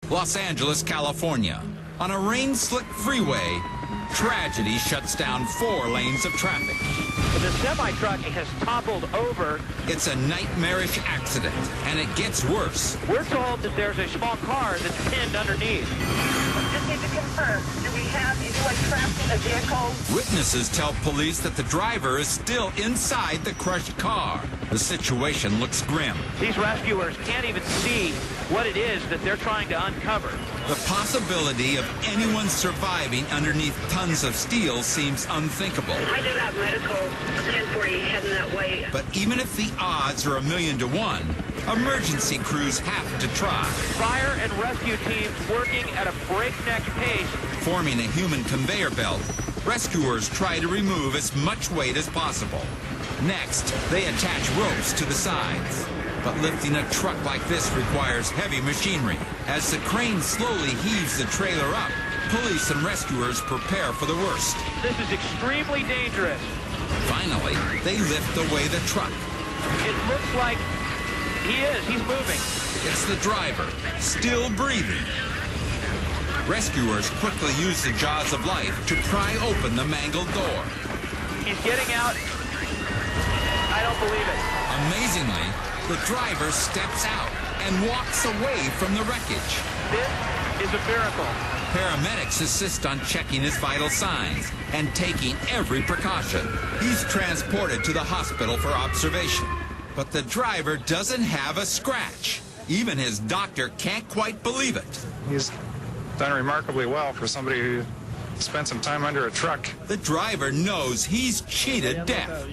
Los Angeles, California. On a rain-slicked freeway, tragedy shuts down 4 lanes of traffic. The semi-truck has toppled over. It's a nightmarish accident, and it gets worse. We're told that there's a small car that's pinned underneath. Just need to confirm, do we have anyone trapped in a vehicle? Witnesses tell police that the driver is still inside the crushed car. The situation looks grim. These rescuers can't even see what it is that they're trying to uncover. The possibility of anyone surviving underneath tons of steel seems unthinkable. I do have medical 1040 heading that way. But even if the odds are 1,000,000 to 1, emergency crews have to try. Fire and rescue teams working at a breakneck pace. Forming a human conveyor belt, rescuers try to remove as much weight as possible. Next, they attach ropes to the sides. But lifting a truck like this requires heavy machinery. As the crane slowly heaves the trailer up, police and rescuers prepare for the worst. This is extremely dangerous. Finally, they lift away the truck. It looks like he's moving. It's the driver, still breathing. Rescuers quickly use the jaws of life to pry open the mangled door. He's getting out. I don't believe it. Amazingly, the driver steps out and walks away from the wreckage. This is a miracle. Paramedics assist on checking his vital signs and taking every precaution. He's transported to the hospital for observation. But the driver doesn't have a scratch. Even his doctor can't quite believe it. He's done remarkably well for somebody who spent some time under a truck. The driver knows he's cheated death.